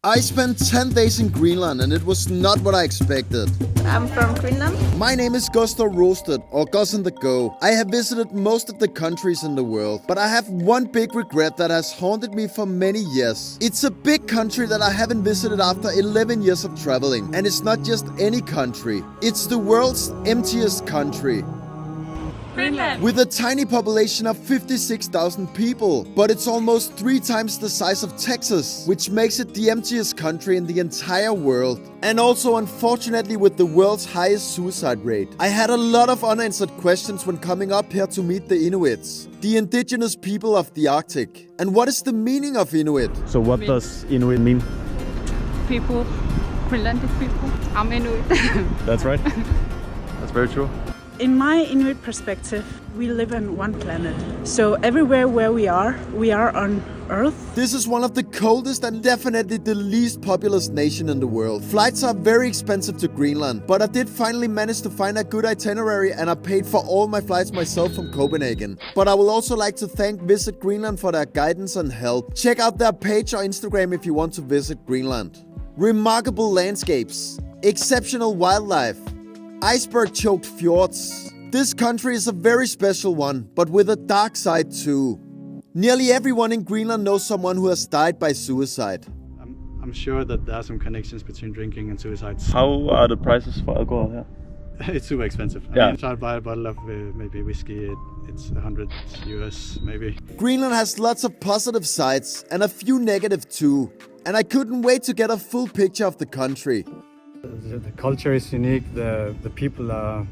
I spent 10 days in Greenland and it was not what I expected. I'm from Greenland. My name is Gustav Roasted, or Gus on the Go. I have visited most of the countries in the world, but I have one big regret that has haunted me for many years. It's a big country that I haven't visited after 11 years of traveling. And it's not just any country. It's the world's emptiest country. Greenland. With a tiny population of 56,000 people, but it's almost 3 times the size of Texas, which makes it the emptiest country in the entire world. And also, unfortunately, with the world's highest suicide rate. I had a lot of unanswered questions when coming up here to meet the Inuits, the indigenous people of the Arctic. And what is the meaning of Inuit? So what does Inuit mean? People, Greenlandic people. I'm Inuit. That's right. That's very true. In my Inuit perspective, we live on one planet. So everywhere where we are on Earth. This is one of the coldest and definitely the least populous nation in the world. Flights are very expensive to Greenland, but I did finally manage to find a good itinerary and I paid for all my flights myself from Copenhagen. But I would also like to thank Visit Greenland for their guidance and help. Check out their page or Instagram if you want to visit Greenland. Remarkable landscapes, exceptional wildlife, iceberg-choked fjords. This country is a very special one, but with a dark side too. Nearly everyone in Greenland knows someone who has died by suicide. I'm sure that there are some connections between drinking and suicides. How are the prices for alcohol here? It's super expensive. Yeah. I mean, try to buy a bottle of maybe whiskey, it's $100 maybe. Greenland has lots of positive sides and a few negative too. And I couldn't wait to get a full picture of the country. The culture is unique, the people are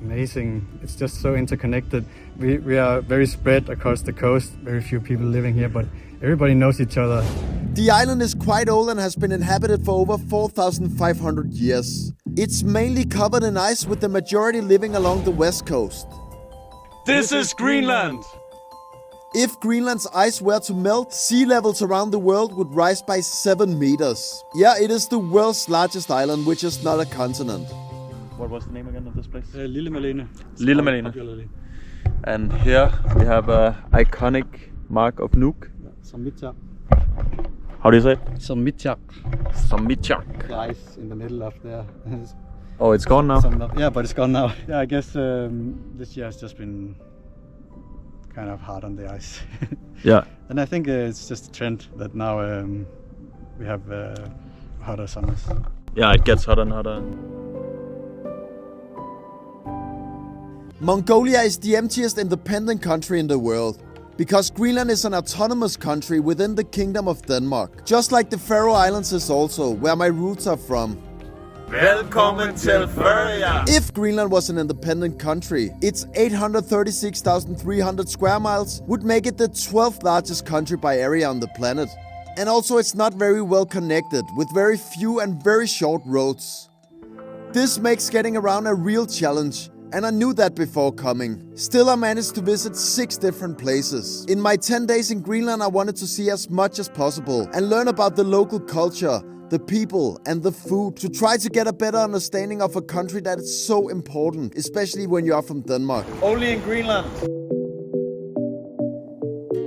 amazing. It's just so interconnected. We are very spread across the coast, very few people living here, but everybody knows each other. The island is quite old and has been inhabited for over 4,500 years. It's mainly covered in ice, with the majority living along the west coast. This is Greenland! If Greenland's ice were to melt, sea levels around the world would rise by 7 meters. Yeah, it is the world's largest island, which is not a continent. What was the name again of this place? Lille Malene. Lille Malene. And here we have an iconic mark of Nuuk. Sammitjaq. How do you say it? Sammitjaq. Sammitjaq. The ice in the middle of there. Oh, it's gone now? Yeah, but it's gone now. Yeah, I guess this year has just been kind of hard on the ice. Yeah. And I think it's just a trend that now we have hotter summers. Yeah, it gets hotter and hotter. Mongolia is the emptiest independent country in the world, because Greenland is an autonomous country within the Kingdom of Denmark, just like the Faroe Islands is also, where my roots are from. Velkommen til Føroya! If Greenland was an independent country, its 836,300 square miles would make it the 12th largest country by area on the planet. And also it's not very well connected, with very few and very short roads. This makes getting around a real challenge, and I knew that before coming. Still, I managed to visit 6 different places. In my 10 days in Greenland, I wanted to see as much as possible and learn about the local culture, the people and the food, to try to get a better understanding of a country that is so important, especially when you are from Denmark. Only in Greenland!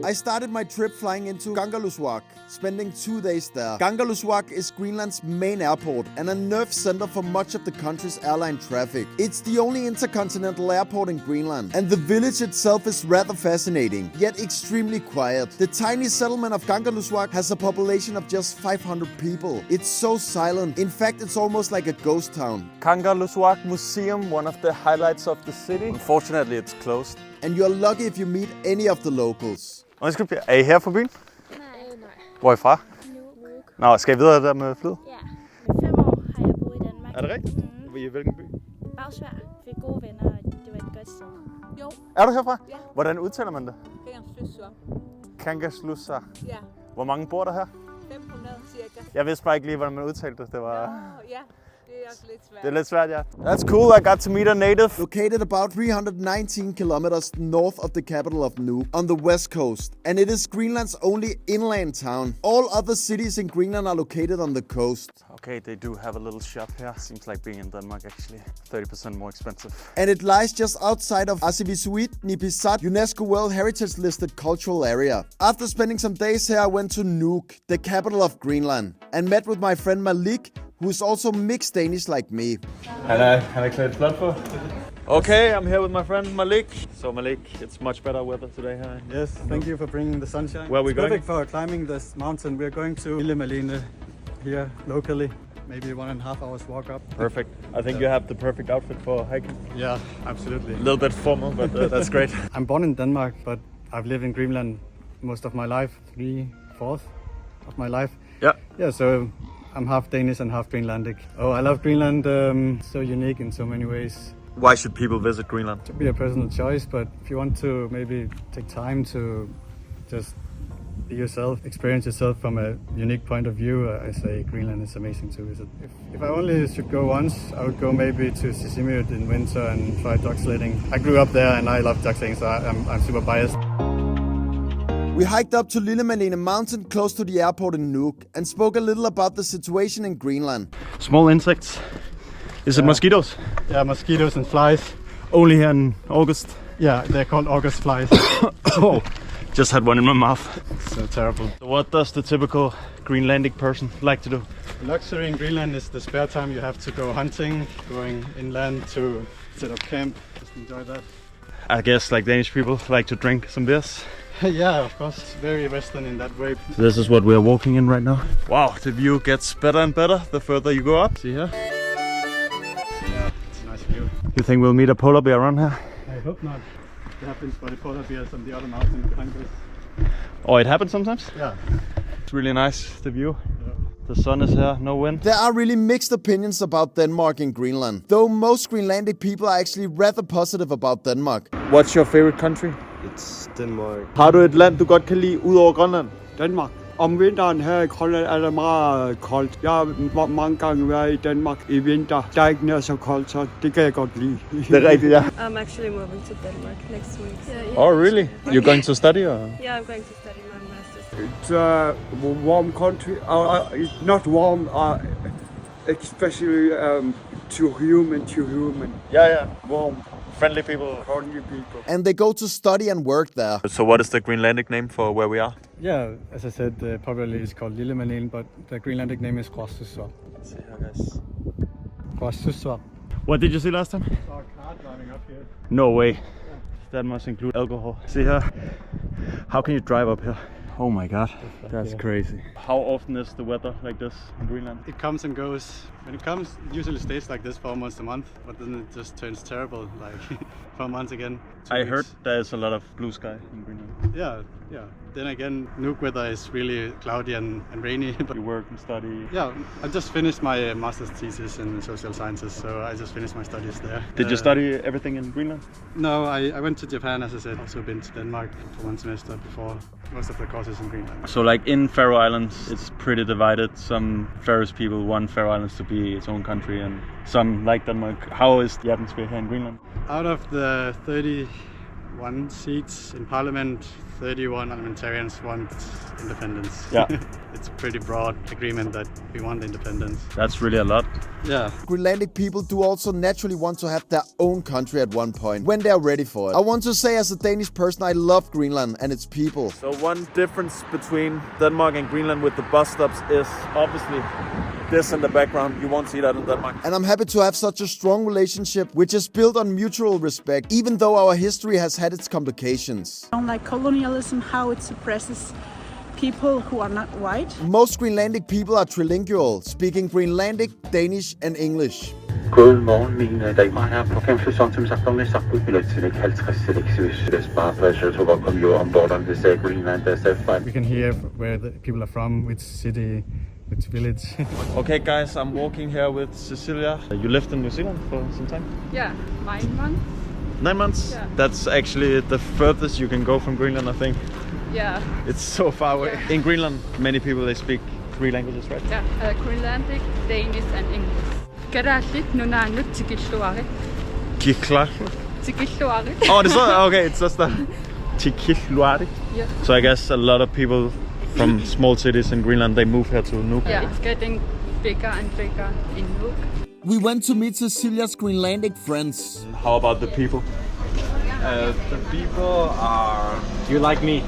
I started my trip flying into Kangerlussuaq, spending 2 days there. Kangerlussuaq is Greenland's main airport and a nerve center for much of the country's airline traffic. It's the only intercontinental airport in Greenland, and the village itself is rather fascinating, yet extremely quiet. The tiny settlement of Kangerlussuaq has a population of just 500 people. It's so silent. In fact, it's almost like a ghost town. Kangerlussuaq Museum, one of the highlights of the city. Unfortunately, it's closed. And you're lucky if you meet any of the locals. Undskyld, er I her fra byen? Nej. Hvor er I fra? Nuuk. Nå, skal I videre der med flyet? Ja. I 5 år har jeg boet i Danmark. Er det rigtigt? I hvilken by? Bagsvær. Fik gode venner, og det var et godt sted. Jo. Er du herfra? Ja. Hvordan udtaler man det? Kangerlussuaq. Kangerlussuaq. Ja. Hvor mange bor der her? 500 cirka. Jeg vidste bare ikke lige, hvordan man udtalte det. Det var... Ja. Det Det er lidt svært, ja. That's cool. I got to meet a native. Located about 319 kilometers north of the capital of Nuuk on the west coast, and it is Greenland's only inland town. All other cities in Greenland are located on the coast. Okay, they do have a little shop here. Seems like being in Denmark actually. 30% more expensive. And it lies just outside of Icebergs, Nipisat, UNESCO World Heritage listed cultural area. After spending some days here, I went to Nuuk, the capital of Greenland, and met with my friend Malik, who is also mixed Danish like me. Han er klædt flot for. Okay, I'm here with my friend Malik. So Malik, it's much better weather today here. Yes, thank you for bringing the sunshine. Where are we it's going? Perfect for climbing this mountain. We're going to Illimallene here locally. Maybe 1.5 hours walk up. Perfect. I think you have the perfect outfit for hiking. Yeah, absolutely. A little bit formal, but that's great. I'm born in Denmark, but I've lived in Greenland most of my life, 3/4 of my life. Yeah. Yeah, so I'm half Danish and half Greenlandic. Oh, I love Greenland. So unique in so many ways. Why should people visit Greenland? It could be a personal choice, but if you want to maybe take time to just be yourself, experience yourself from a unique point of view, I say Greenland is amazing to visit. If I only should go once, I would go maybe to Sisimiut in winter and try dog sledding. I grew up there and I love dog sledding, so I'm super biased. We hiked up to Illimallene mountain close to the airport in Nuuk and spoke a little about the situation in Greenland. Small insects. Is it mosquitoes? Yeah, mosquitoes and flies. Only here in August. Yeah, they're called August flies. Oh, just had one in my mouth. So terrible. So what does the typical Greenlandic person like to do? Luxury in Greenland is the spare time you have to go hunting, going inland to set up camp. Just enjoy that. I guess like Danish people like to drink some beers. Yeah, of course. It's very western in that way. So this is what we are walking in right now. Wow, the view gets better and better the further you go up. See here? Yeah, it's a nice view. You think we'll meet a polar bear around here? I hope not. It happens for the polar bears on the other mountain behind us. Oh, it happens sometimes? Yeah. It's really nice, the view. The sun is here, no wind. There are really mixed opinions about Denmark and Greenland, though most Greenlandic people are actually rather positive about Denmark. What's your favorite country? It's Denmark. Har du et land, du godt kan lide ud over Grønland? Danmark. Om vinteren her i Grønland er det meget koldt. Jeg har mange gange været i Danmark i vinter. Der er ikke nær så koldt, så det kan jeg godt lide. Det er rigtigt, ja. I'm actually moving to Denmark next week. Oh, really? You're going to study or? Yeah, I'm going to study my master's. It's a warm country. It's not warm, especially to human. Yeah. Warm, Friendly people. friendly people. And they go to study and work there. So what is the Greenlandic name for where we are? Yeah, as I said, popularly it's called Illimallene, but the Greenlandic name is Kangerlussuaq. See here, guys. Kangerlussuaq. What did you see last time? Saw a car driving up here. No way. That must include alcohol. See here? How can you drive up here? Oh my god, that's crazy. How often is the weather like this in Greenland? It comes and goes. When it comes, it usually stays like this for almost a month, but then it just turns terrible, like 4 months again. 2 I weeks. heard there's a lot of blue sky in Greenland. Yeah. Then again, Nuuk weather is really cloudy and rainy. But You work and study. yeah, I just finished my master's thesis in social sciences, so I just finished my studies there. Did you study everything in Greenland? No, I went to Japan, as I said. Also been to Denmark for 1 semester before. Most of the courses in Greenland. So like in Faroe Islands, it's pretty divided. Some Faroese people want Faroe Islands to be its own country and some like Denmark. How is the atmosphere here in Greenland? Out of the 31 seats in parliament, 31 parliamentarians want independence. Yeah. It's a pretty broad agreement that we want independence. That's really a lot. Yeah. Greenlandic people do also naturally want to have their own country at one point, when they're ready for it. I want to say as a Danish person, I love Greenland and its people. So one difference between Denmark and Greenland with the bus stops is obviously this in the background. You won't see that in Denmark. And I'm happy to have such a strong relationship, which is built on mutual respect, even though our history has had its complications. I don't like colonialism, how it suppresses people who are not white. Most Greenlandic people are trilingual, speaking Greenlandic, Danish and English. God morgen mine damer og herrer. På 5 sæson som sagt om næste billet til 50 selektives bare pleasure to welcome you on board on this Greenland SF5. We can hear where the people are from, which city, which village. Okay guys, I'm walking here with Cecilia. You lived in New Zealand for some time? Yeah, 9 months. 9 months? Yeah. That's actually the furthest you can go from Greenland, I think. Yeah, It's so far away. Yeah. In Greenland, many people they speak 3 languages, right? yeah. Greenlandic, Danish and English. Karalit nunanut tikilluari. Kiklaslu? Tikilluari. Oh, it's not, okay, it's just that. Tikilluari? Yeah. So I guess a lot of people from small cities in Greenland, they move here to Nuuk. Yeah, it's getting bigger and bigger in Nuuk. We went to meet Cecilia's Greenlandic friends. How about the people? The people are... Do you like me?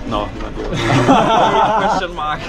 No, not you. Question mark.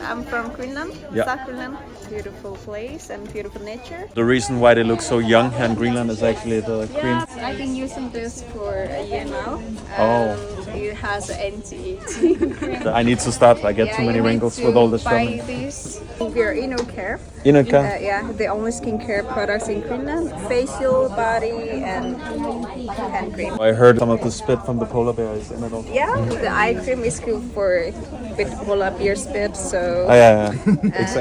I'm from Greenland, Yeah. South Greenland. Beautiful place and beautiful nature. The reason why they look so young here in Greenland is actually the cream. I've been using this for a year now. Oh. It has anti-aging. I need to start. I get too many wrinkles with all this buy filming. these. We're Care. Inuka? Yeah, the only skincare products in Greenland. Facial, body, and hand cream. I heard some of the spit from the polar bear is in it also. Yeah, the eye cream is good for with polar bear spit. So Oh, yeah.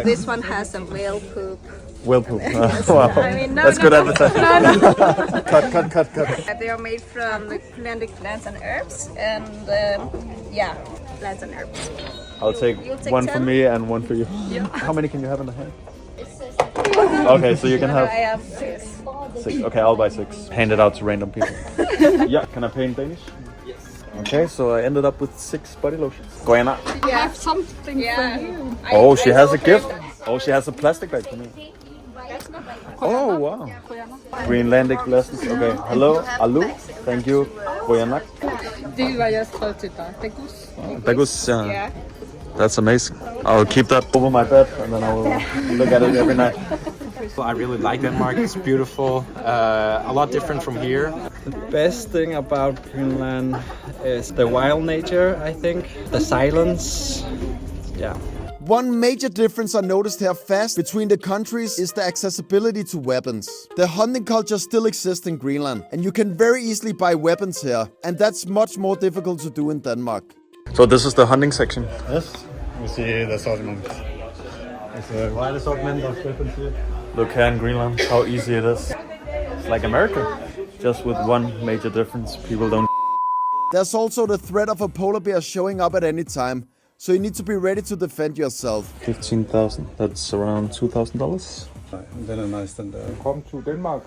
this one has some whale poop. Whale poop. Wow. I mean, no, That's no, good no. advertising. Cut. They are made from the Greenlandic plants and herbs, and yeah, plants and herbs. I'll take You'll take one for 10? me and one for you. Yeah. How many can you have in the hand? Okay, so you can I have have this. 6. Okay, I'll buy 6. Hand it out to random people. Yeah, can I pay in Danish? Yes. Okay, so I ended up with 6 body lotions. Goyana. I have something for you. Oh, she has a gift. Oh, she has a plastic bag for me. Oh, wow. Greenlandic lessons. Okay, hello, Alu. Thank you. Goyanak. Det var jeg skrevet til dig. Det Dagus, yeah. That's amazing. I'll keep that over my bed and then I will look at it every night. I really like Denmark. It's beautiful. A lot different from here. The best thing about Greenland is the wild nature, I think. The silence. Yeah. One major difference I noticed here fast between the countries is the accessibility to weapons. The hunting culture still exists in Greenland, and you can very easily buy weapons here, and that's much more difficult to do in Denmark. So this is the hunting section. Yes, we see the assortment. It's a wide assortment of weapons here. Look here in Greenland, how easy it is. It's like America, just with one major difference. People don't. There's also the threat of a polar bear showing up at any time, so you need to be ready to defend yourself. 15,000. That's around $2,000. Then a nice and Come to Denmark,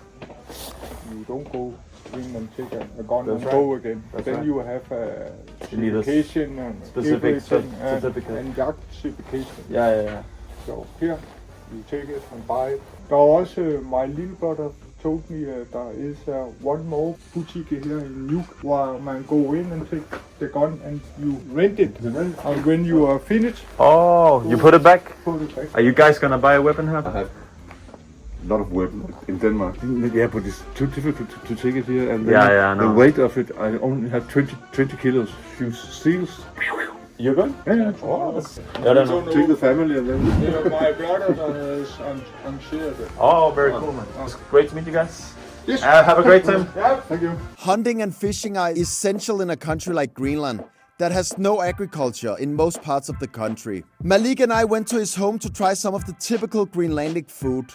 you don't go Greenland, take a gun and go again. Then you have a certification and specific everything certificate. and jagt certification. Yeah. So here, you take it and buy it. Der er også, my little brother told me there is one more boutique here in Nuuk where man go in and take the gun and you rent it. And when you are finished, Oh, you put it back? put it back. Are you guys gonna buy a weapon here? I have a lot of weapons in Denmark. Yeah, but it's too difficult to take it here. And then I know. the weight of it, I only have 20 kilos. Few seals. You good? Yeah. Oh, that's... I don't know. Take the family and then... My brother is on share. Oh, very cool, man. It's great to meet you guys. Yes. Have a great time. Yeah, thank you. Hunting and fishing are essential in a country like Greenland that has no agriculture in most parts of the country. Malik and I went to his home to try some of the typical Greenlandic food.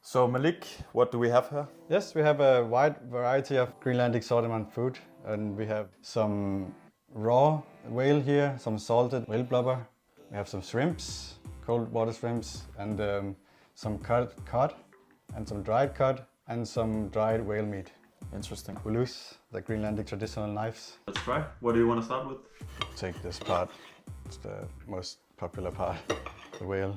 So Malik, what do we have here? Yes, we have a wide variety of Greenlandic assortment food, and we have some raw whale here, some salted whale blubber. We have some shrimps, cold water shrimps, and some cod, and some dried cod, and some dried whale meat. Interesting. Ulus, the Greenlandic traditional knives. Let's try. What do you want to start with? Take this part. It's the most popular part, the whale.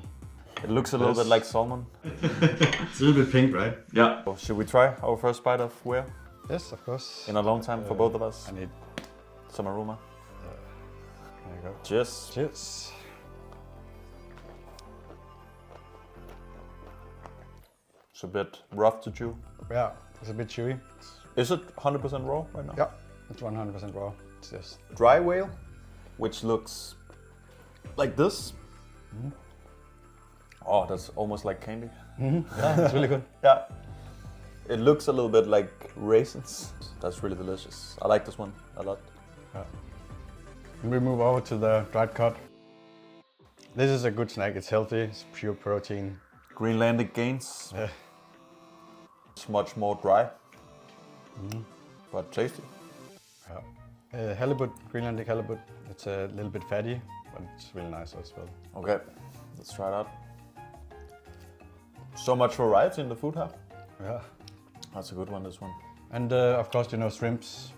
It looks a little bit like salmon. It's a little bit pink, right? Yeah. So should we try our first bite of whale? Yes, of course. In a long time for both of us. I need some aroma. There you go. Cheers. Cheers. It's a bit rough to chew. Yeah, it's a bit chewy. Is it 100% raw right now? Yeah, it's 100% raw. It's just dry whale, which looks like this. Mm-hmm. Oh, that's almost like candy. Mm-hmm. Yeah, it's really good. Yeah. It looks a little bit like raisins. That's really delicious. I like this one a lot. Yeah. And we move over to the dried cod. This is a good snack. It's healthy. It's pure protein. Greenlandic gains. It's much more dry, but tasty. Yeah. Halibut, Greenlandic halibut. It's a little bit fatty, but it's really nice as well. Okay, let's try it out. So much variety in the food, huh? Yeah. That's a good one, this one. And of course, you know, shrimps.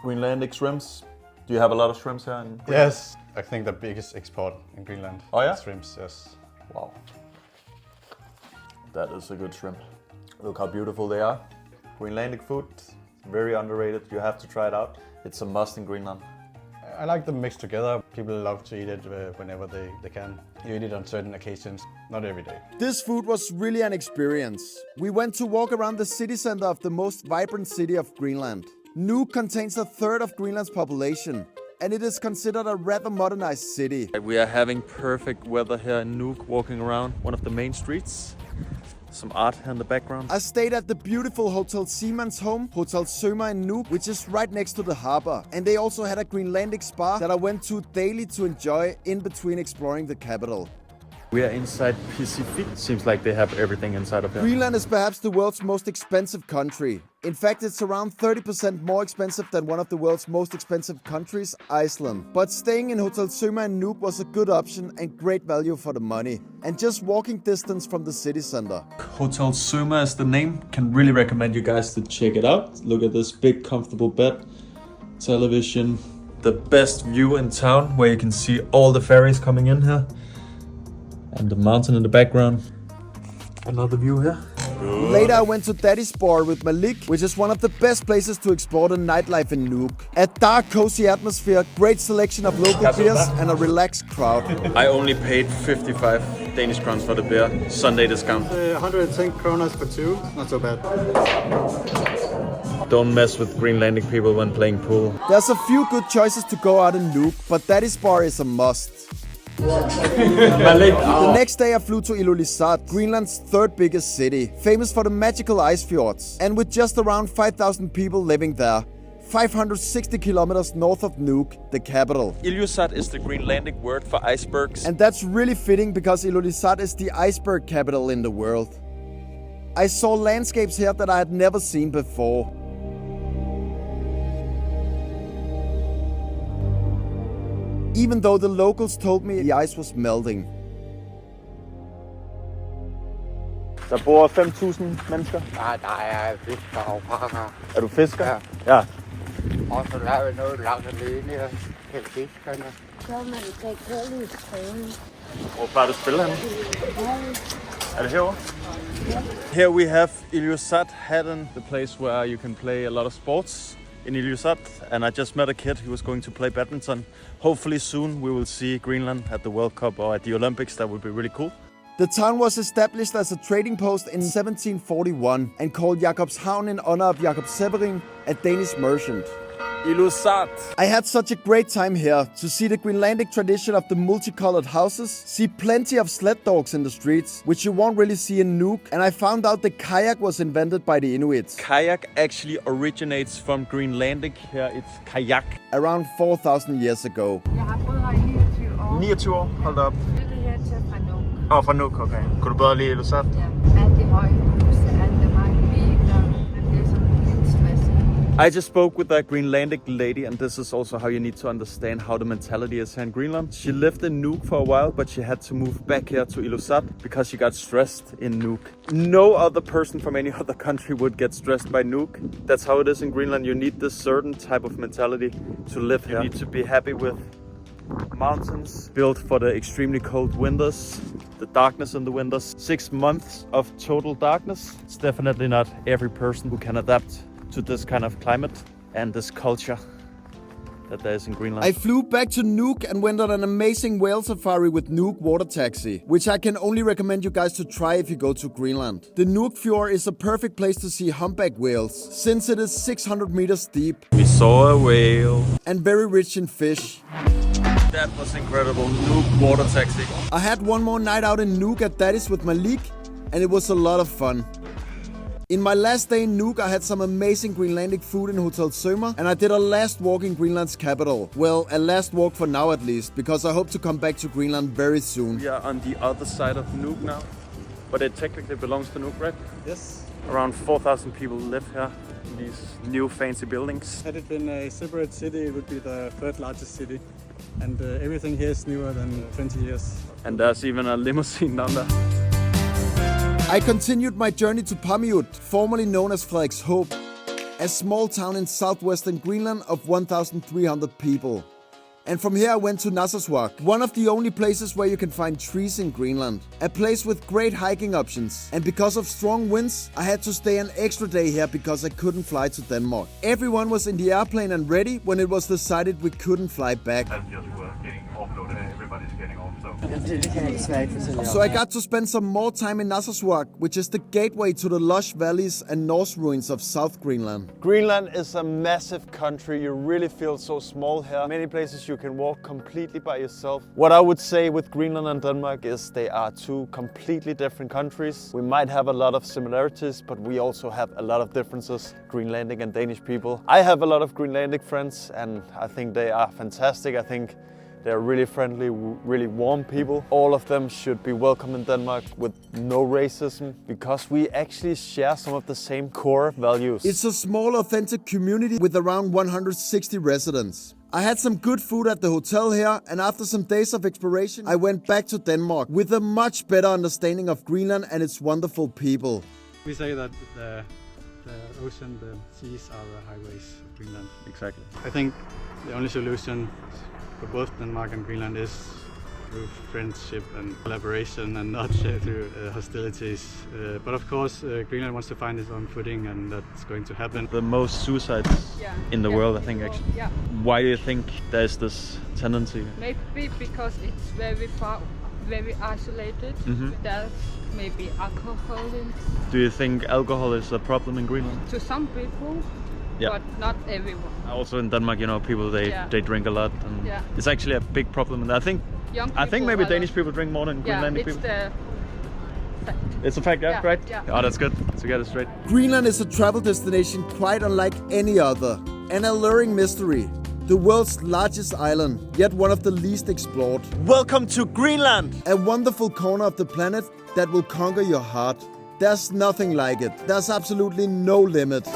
Greenlandic shrimps. Do you have a lot of shrimps here in Greenland? Yes, I think the biggest export in Greenland. Oh yeah? Shrimps, yes. Wow. That is a good shrimp. Look how beautiful they are. Greenlandic food, very underrated. You have to try it out. It's a must in Greenland. I like them mixed together. People love to eat it whenever they can. You eat it on certain occasions, not every day. This food was really an experience. We went to walk around the city center of the most vibrant city of Greenland. Nuuk contains a third of Greenland's population, and it is considered a rather modernized city. We are having perfect weather here in Nuuk, walking around one of the main streets. Some art here in the background. I stayed at the beautiful Hotel Seaman's Home, Hotel Søma in Nuuk, which is right next to the harbor. And they also had a Greenlandic spa that I went to daily to enjoy in between exploring the capital. We are inside Pacific. Seems like they have everything inside of here. Greenland is perhaps the world's most expensive country. In fact, it's around 30% more expensive than one of the world's most expensive countries, Iceland. But staying in Hotel Søma in Nuuk was a good option and great value for the money. And just walking distance from the city center. Hotel Søma is the name. Can really recommend you guys to check it out. Look at this big comfortable bed, television, the best view in town where you can see all the ferries coming in here. And the mountain in the background. Another view here. Later I went to Daddy's Bar with Malik, which is one of the best places to explore the nightlife in Nuuk. A dark, cozy atmosphere, great selection of local beers and a relaxed crowd. I only paid 55 Danish crowns for the beer, Sunday discount. 110 kroner for two, not so bad. Don't mess with Greenlandic people when playing pool. There's a few good choices to go out in Nuuk, but Daddy's Bar is a must. The next day I flew to Ilulissat, Greenland's third biggest city, famous for the magical ice fjords, and with just around 5,000 people living there. 560 kilometers north of Nuuk, the capital. Ilulissat is the Greenlandic word for icebergs. And that's really fitting because Ilulissat is the iceberg capital in the world. I saw landscapes here that I had never seen before. Even though the locals told me the ice was melting. Der bor 5.000 mennesker. Nej, der er fisker og pakker. Er du fisker? Ja. Ja. Og så laver vi noget langt alene til fiskerne. Så man kan gå lidt træne. Hvor plejer du at spille henne? Er det herovre? Here we have Ilulissat Hallen, the place where you can play a lot of sports in Ilulissat. And I just met a kid who was going to play badminton. Hopefully soon we will see Greenland at the World Cup or at the Olympics. That would be really cool. The town was established as a trading post in 1741 and called Jakobshavn in honor of Jakob Severin, a Danish merchant. Ilulissat. I had such a great time here to see the Greenlandic tradition of the multicolored houses, see plenty of sled dogs in the streets, which you won't really see in Nuuk, and I found out the kayak was invented by the Inuits. Kayak actually originates from Greenlandic. Here it's kayak. Around 4,000 years ago. Jeg har boet her i 29 år. 29 år? Hold da op. Flyttede hertil fra Nuuk. Fra Nuuk, okay. Kunne du bedre lide Ilulissat? Ja. Alt det høje huse, alt det mange biler. Det er sådan lidt stressigt. I just spoke with that Greenlandic lady, and this is also how you need to understand how the mentality is here in Greenland. She lived in Nuuk for a while, but she had to move back here to Ilulissat because she got stressed in Nuuk. No other person from any other country would get stressed by Nuuk. That's how it is in Greenland. You need this certain type of mentality to live here. You need to be happy with mountains built for the extremely cold winters, the darkness in the winters. 6 months of total darkness. It's definitely not every person who can adapt to this kind of climate and this culture that there is in Greenland. I flew back to Nuuk and went on an amazing whale safari with Nuuk Water Taxi, which I can only recommend you guys to try if you go to Greenland. The Nuuk Fjord is a perfect place to see humpback whales, since it is 600 meters deep. We saw a whale. And very rich in fish. That was incredible. Nuuk Water Taxi. I had one more night out in Nuuk at Daddy's with Malik, and it was a lot of fun. In my last day in Nuuk, I had some amazing Greenlandic food in Hotel Søma, and I did a last walk in Greenland's capital. Well, a last walk for now at least, because I hope to come back to Greenland very soon. We are on the other side of Nuuk now, but it technically belongs to Nuuk, right? Yes. Around 4,000 people live here in these new fancy buildings. Had it been a separate city, it would be the third largest city. And everything here is newer than 20 years. And there's even a limousine down there. I continued my journey to Pamiut, formerly known as Frederikshoop, a small town in southwestern Greenland of 1,300 people. And from here I went to Kangerlussuaq, one of the only places where you can find trees in Greenland. A place with great hiking options. And because of strong winds, I had to stay an extra day here because I couldn't fly to Denmark. Everyone was in the airplane and ready when it was decided we couldn't fly back. So I got to spend some more time in Kangerlussuaq, which is the gateway to the lush valleys and Norse ruins of South Greenland. Greenland is a massive country. You really feel so small here. Many places you can walk completely by yourself. What I would say with Greenland and Denmark is they are two completely different countries. We might have a lot of similarities, but we also have a lot of differences, Greenlandic and Danish people. I have a lot of Greenlandic friends and I think they are fantastic. I think they're really friendly, really warm people. All of them should be welcome in Denmark with no racism because we actually share some of the same core values. It's a small, authentic community with around 160 residents. I had some good food at the hotel here, and after some days of exploration, I went back to Denmark with a much better understanding of Greenland and its wonderful people. We say that the ocean, the seas are the highways of Greenland. Exactly. I think the only solution for both Denmark and Greenland is through friendship and collaboration and not through hostilities. But of course, Greenland wants to find its own footing and that's going to happen. The most suicides in the world, I think, actually. Yeah. Why do you think there's this tendency? Maybe because it's very far, very isolated. There's maybe alcoholism. Do you think alcohol is a problem in Greenland? To some people, but not everyone. Also in Denmark, you know, people they drink a lot, and it's actually a big problem. And I think maybe Danish people drink more than Greenlandic people. It's a fact, right? Yeah. Oh, that's good to get it straight. Greenland is a travel destination quite unlike any other. An alluring mystery. The world's largest island, yet one of the least explored. Welcome to Greenland! A wonderful corner of the planet that will conquer your heart. There's nothing like it. There's absolutely no limit.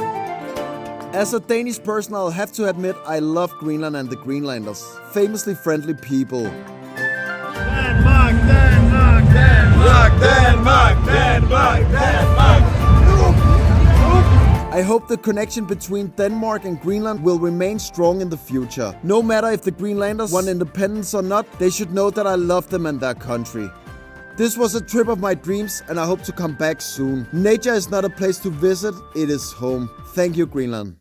As a Danish person, I'll have to admit I love Greenland and the Greenlanders. Famously friendly people. Denmark, Denmark, Denmark, Denmark, Denmark, Denmark. I hope the connection between Denmark and Greenland will remain strong in the future. No matter if the Greenlanders want independence or not, they should know that I love them and their country. This was a trip of my dreams and I hope to come back soon. Nature is not a place to visit, it is home. Thank you, Greenland.